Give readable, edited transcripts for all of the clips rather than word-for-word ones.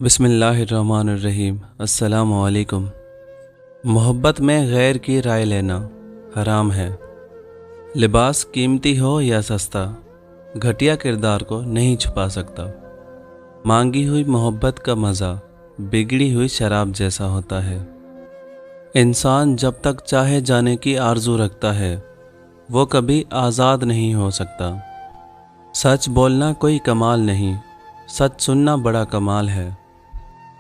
बिस्मिल्लाहिर्रहमानिर्रहीम। अस्सलाम वालेकुम। मोहब्बत में गैर की राय लेना हराम है। लिबास कीमती हो या सस्ता, घटिया किरदार को नहीं छुपा सकता। मांगी हुई मोहब्बत का मज़ा बिगड़ी हुई शराब जैसा होता है। इंसान जब तक चाहे जाने की आरज़ू रखता है वो कभी आज़ाद नहीं हो सकता। सच बोलना कोई कमाल नहीं, सच सुनना बड़ा कमाल है।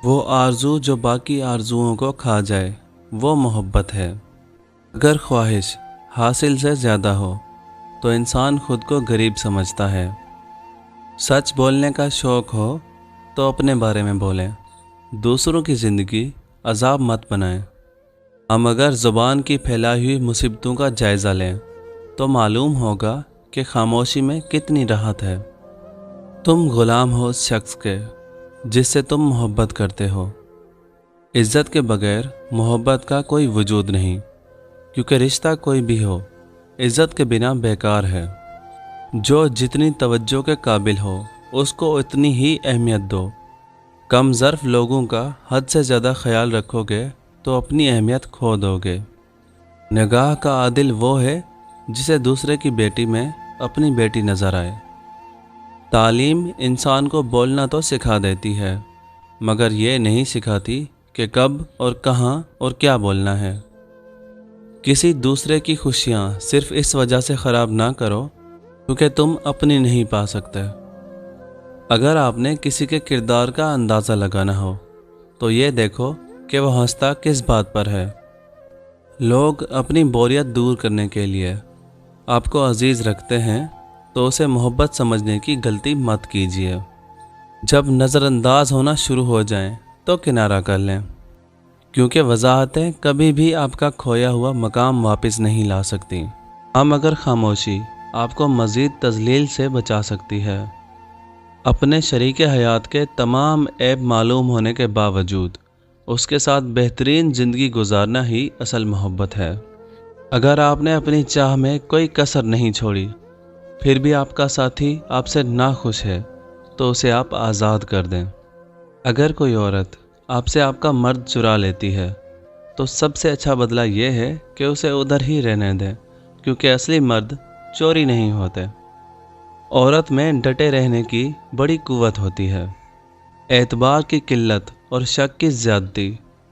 वो आरज़ू जो बाकी आरज़ुओं को खा जाए वो मोहब्बत है। अगर ख्वाहिश हासिल से ज़्यादा हो तो इंसान खुद को गरीब समझता है। सच बोलने का शौक़ हो तो अपने बारे में बोलें, दूसरों की ज़िंदगी अजाब मत बनाएं। हम अगर ज़ुबान की फैलाई हुई मुसीबतों का जायज़ा लें तो मालूम होगा कि खामोशी में कितनी राहत है। तुम ग़ुलाम हो उस शख्स के जिससे तुम मोहब्बत करते हो। इज़्ज़त के बगैर मोहब्बत का कोई वजूद नहीं, क्योंकि रिश्ता कोई भी हो इज़्ज़त के बिना बेकार है। जो जितनी तवज्जो के काबिल हो उसको उतनी ही अहमियत दो। कम ज़र्फ़ लोगों का हद से ज़्यादा ख्याल रखोगे तो अपनी अहमियत खो दोगे। निगाह का आदिल वो है जिसे दूसरे की बेटी में अपनी बेटी नज़र आए। तालीम इंसान को बोलना तो सिखा देती है, मगर ये नहीं सिखाती कि कब और कहाँ और क्या बोलना है। किसी दूसरे की खुशियाँ सिर्फ इस वजह से ख़राब ना करो क्योंकि तुम अपनी नहीं पा सकते। अगर आपने किसी के किरदार का अंदाज़ा लगाना हो तो ये देखो कि वह हंसता किस बात पर है। लोग अपनी बोरियत दूर करने के लिए आपको अजीज़ रखते हैं तो उसे मोहब्बत समझने की गलती मत कीजिए। जब नज़रअंदाज होना शुरू हो जाएं तो किनारा कर लें, क्योंकि वजाहतें कभी भी आपका खोया हुआ मकाम वापस नहीं ला सकती। मगर खामोशी आपको मज़ीद तज़लील से बचा सकती है। अपने शरीके हयात के तमाम ऐब मालूम होने के बावजूद उसके साथ बेहतरीन ज़िंदगी गुजारना ही असल मोहब्बत है। अगर आपने अपनी चाह में कोई कसर नहीं छोड़ी फिर भी आपका साथी आपसे नाखुश है तो उसे आप आज़ाद कर दें। अगर कोई औरत आपसे आपका मर्द चुरा लेती है तो सबसे अच्छा बदला ये है कि उसे उधर ही रहने दें, क्योंकि असली मर्द चोरी नहीं होते। औरत में डटे रहने की बड़ी कुव्वत होती है। एतबार की किल्लत और शक की ज़्यादती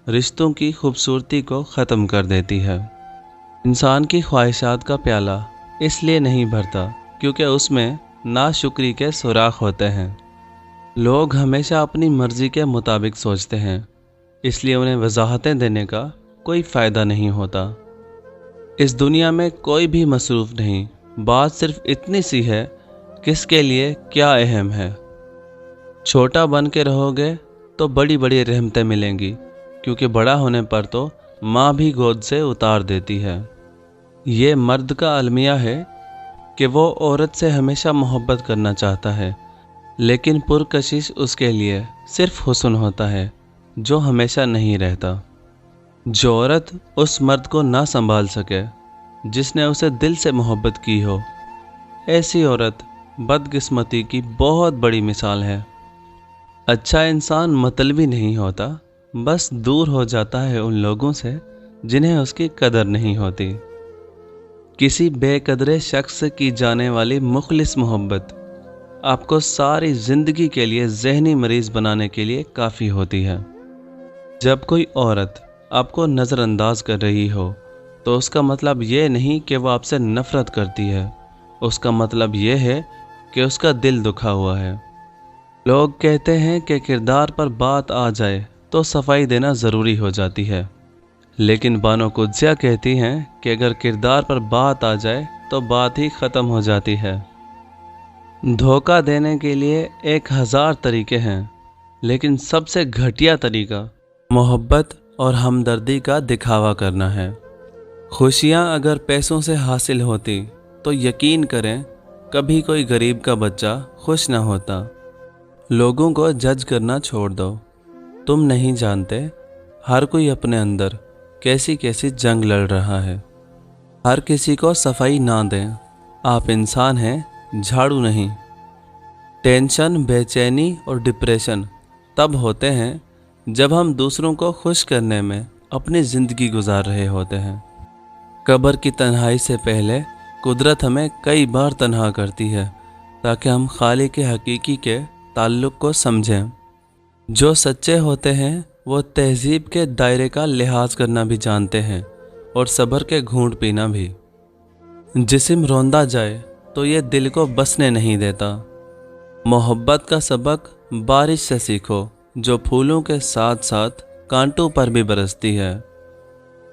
रिश्तों की खूबसूरती को ख़त्म कर देती है। इंसान की ख्वाहिशात का प्याला इसलिए नहीं भरता क्योंकि उसमें नाशुक्री के सुराख होते हैं। लोग हमेशा अपनी मर्ज़ी के मुताबिक सोचते हैं, इसलिए उन्हें वजाहतें देने का कोई फ़ायदा नहीं होता। इस दुनिया में कोई भी मसरूफ़ नहीं, बात सिर्फ इतनी सी है किसके लिए क्या अहम है। छोटा बन के रहोगे तो बड़ी बड़ी रहमतें मिलेंगी, क्योंकि बड़ा होने पर तो माँ भी गोद से उतार देती है। ये मर्द का अलमिया है कि वो औरत से हमेशा मोहब्बत करना चाहता है, लेकिन पुरकशिश उसके लिए सिर्फ हुस्न होता है जो हमेशा नहीं रहता। जो औरत उस मर्द को ना संभाल सके जिसने उसे दिल से मोहब्बत की हो, ऐसी औरत बदकिस्मती की बहुत बड़ी मिसाल है। अच्छा इंसान मतलबी नहीं होता, बस दूर हो जाता है उन लोगों से जिन्हें उसकी कदर नहीं होती। किसी बेकदरे शख्स से की जाने वाली मुखलिस मोहब्बत आपको सारी ज़िंदगी के लिए ज़हनी मरीज़ बनाने के लिए काफ़ी होती है। जब कोई औरत आपको नज़रअंदाज कर रही हो तो उसका मतलब ये नहीं कि वो आपसे नफ़रत करती है, उसका मतलब ये है कि उसका दिल दुखा हुआ है। लोग कहते हैं कि किरदार पर बात आ जाए तो सफाई देना ज़रूरी हो जाती है, लेकिन बानो कुद्सिया कहती हैं कि अगर किरदार पर बात आ जाए तो बात ही ख़त्म हो जाती है। धोखा देने के लिए 1000 तरीके हैं, लेकिन सबसे घटिया तरीका मोहब्बत और हमदर्दी का दिखावा करना है। खुशियाँ अगर पैसों से हासिल होती तो यकीन करें कभी कोई गरीब का बच्चा खुश ना होता। लोगों को जज करना छोड़ दो। तुम नहीं जानते हर कोई अपने अंदर कैसी कैसी जंग लड़ रहा है। हर किसी को सफाई ना दें, आप इंसान हैं, झाड़ू नहीं। टेंशन, बेचैनी और डिप्रेशन तब होते हैं जब हम दूसरों को खुश करने में अपनी ज़िंदगी गुजार रहे होते हैं। कब्र की तन्हाई से पहले कुदरत हमें कई बार तन्हा करती है ताकि हम खालिक के हकीकी के ताल्लुक़ को समझें। जो सच्चे होते हैं वो तहज़ीब के दायरे का लिहाज करना भी जानते हैं और सब्र के घूंट पीना भी। जिस्म रौंदा जाए तो ये दिल को बसने नहीं देता। मोहब्बत का सबक बारिश से सीखो जो फूलों के साथ साथ कांटों पर भी बरसती है।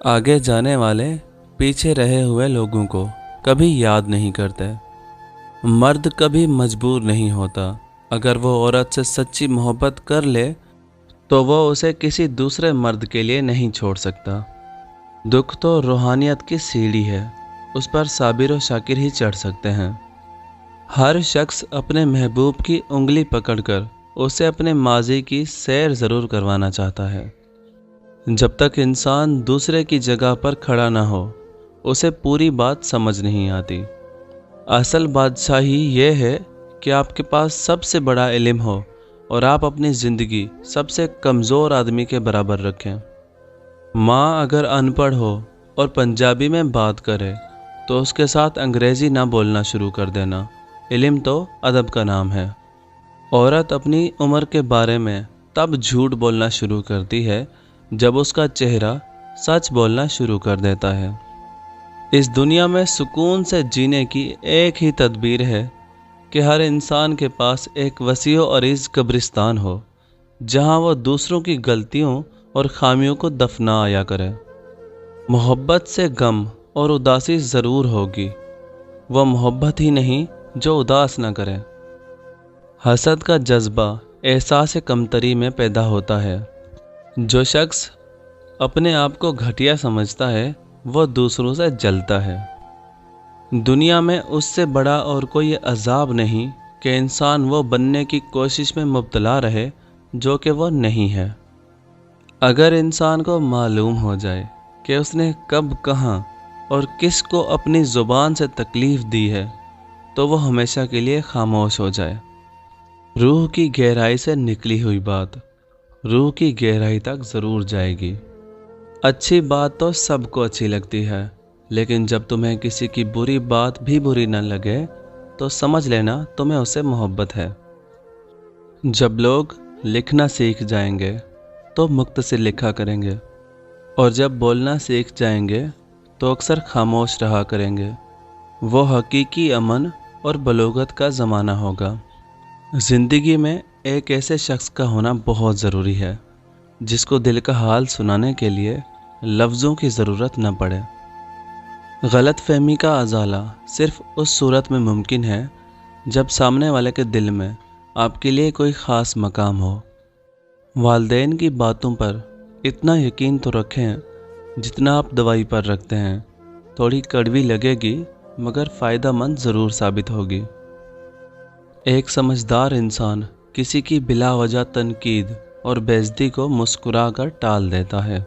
आगे जाने वाले पीछे रहे हुए लोगों को कभी याद नहीं करते। मर्द कभी मजबूर नहीं होता। अगर वो औरत से सच्ची मोहब्बत कर ले तो वो उसे किसी दूसरे मर्द के लिए नहीं छोड़ सकता। दुख तो रूहानियत की सीढ़ी है, उस पर साबिर और शाकिर ही चढ़ सकते हैं। हर शख्स अपने महबूब की उंगली पकड़कर उसे अपने माजी की सैर ज़रूर करवाना चाहता है। जब तक इंसान दूसरे की जगह पर खड़ा ना हो उसे पूरी बात समझ नहीं आती। असल बादशाही ये है कि आपके पास सबसे बड़ा इल्म हो और आप अपनी ज़िंदगी सबसे कमज़ोर आदमी के बराबर रखें। माँ अगर अनपढ़ हो और पंजाबी में बात करे तो उसके साथ अंग्रेज़ी ना बोलना शुरू कर देना। इल्म तो अदब का नाम है। औरत अपनी उम्र के बारे में तब झूठ बोलना शुरू करती है जब उसका चेहरा सच बोलना शुरू कर देता है। इस दुनिया में सुकून से जीने की एक ही तदबीर है कि हर इंसान के पास एक वसीअ और इज़ कब्रिस्तान हो जहां वो दूसरों की गलतियों और खामियों को दफनाया करे। मोहब्बत से गम और उदासी ज़रूर होगी, वह मोहब्बत ही नहीं जो उदास न करे। हसद का जज्बा एहसास कमतरी में पैदा होता है। जो शख्स अपने आप को घटिया समझता है वह दूसरों से जलता है। दुनिया में उससे बड़ा और कोई अजाब नहीं कि इंसान वो बनने की कोशिश में मुब्तला रहे जो कि वो नहीं है। अगर इंसान को मालूम हो जाए कि उसने कब कहाँ और किस को अपनी ज़ुबान से तकलीफ़ दी है तो वो हमेशा के लिए खामोश हो जाए। रूह की गहराई से निकली हुई बात रूह की गहराई तक ज़रूर जाएगी। अच्छी बात तो सबको अच्छी लगती है, लेकिन जब तुम्हें किसी की बुरी बात भी बुरी न लगे तो समझ लेना तुम्हें उससे मोहब्बत है। जब लोग लिखना सीख जाएंगे तो मुख्तसर लिखा करेंगे और जब बोलना सीख जाएंगे तो अक्सर खामोश रहा करेंगे। वो हकीकी अमन और बलोगत का ज़माना होगा। ज़िंदगी में एक ऐसे शख्स का होना बहुत ज़रूरी है जिसको दिल का हाल सुनाने के लिए लफ्ज़ों की ज़रूरत न पड़े। गलत फहमी का अजाला सिर्फ़ उस सूरत में मुमकिन है जब सामने वाले के दिल में आपके लिए कोई ख़ास मकाम हो। वालिदैन की बातों पर इतना यकीन तो रखें जितना आप दवाई पर रखते हैं। थोड़ी कड़वी लगेगी मगर फ़ायदेमंद ज़रूर साबित होगी। एक समझदार इंसान किसी की बिला वजह तनकीद और बेइज्जती को मुस्कुरा कर टाल देता है।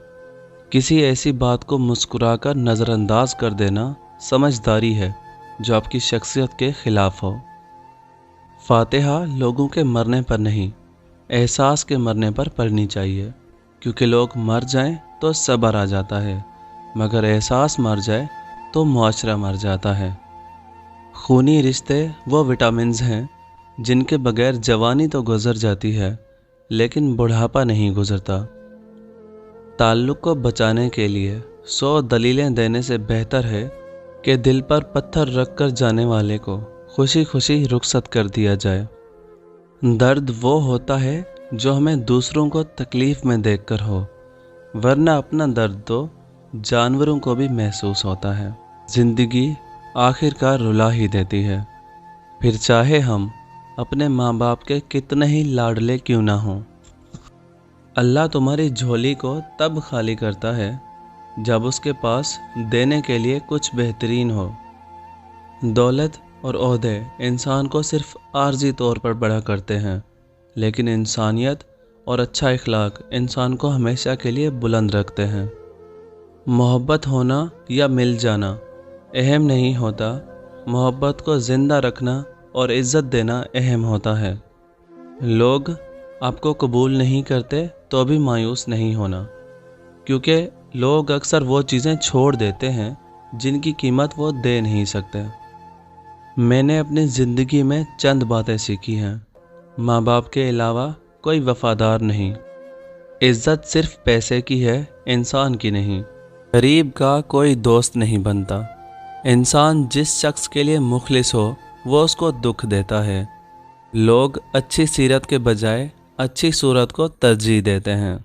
किसी ऐसी बात को मुस्कुराकर नज़रअंदाज कर देना समझदारी है जो आपकी शख्सियत के ख़िलाफ़ हो। फातिहा लोगों के मरने पर नहीं, एहसास के मरने पर पढ़नी चाहिए, क्योंकि लोग मर जाएं तो सब्र आ जाता है, मगर एहसास मर जाए तो मुआशरा मर जाता है। खूनी रिश्ते वो विटामिन्स हैं जिनके बगैर जवानी तो गुजर जाती है लेकिन बुढ़ापा नहीं गुजरता। ताल्लुक़ को बचाने के लिए 100 दलीलें देने से बेहतर है कि दिल पर पत्थर रख कर जाने वाले को खुशी खुशी रुखसत कर दिया जाए। दर्द वो होता है जो हमें दूसरों को तकलीफ़ में देखकर हो, वरना अपना दर्द तो जानवरों को भी महसूस होता है। ज़िंदगी आखिरकार रुला ही देती है, फिर चाहे हम अपने माँ बाप के कितने ही लाडले क्यों ना हों। अल्लाह तुम्हारी झोली को तब खाली करता है जब उसके पास देने के लिए कुछ बेहतरीन हो। दौलत और ओहदे इंसान को सिर्फ आर्जी तौर पर बड़ा करते हैं, लेकिन इंसानियत और अच्छा इखलाक इंसान को हमेशा के लिए बुलंद रखते हैं। मोहब्बत होना या मिल जाना अहम नहीं होता, मोहब्बत को ज़िंदा रखना और इज़्ज़त देना अहम होता है। लोग آپ کو قبول نہیں کرتے تو بھی مایوس نہیں ہونا، کیونکہ لوگ اکثر وہ چیزیں چھوڑ دیتے ہیں جن کی قیمت وہ دے نہیں سکتے۔ میں نے اپنی زندگی میں چند باتیں سیکھی ہیں۔ ماں باپ کے علاوہ کوئی وفادار نہیں۔ عزت صرف پیسے کی ہے، انسان کی نہیں۔ غریب کا کوئی دوست نہیں بنتا۔ انسان جس شخص کے لیے مخلص ہو وہ اس کو دکھ دیتا ہے۔ لوگ اچھی سیرت کے بجائے اچھی صورت کو ترجیح دیتے ہیں۔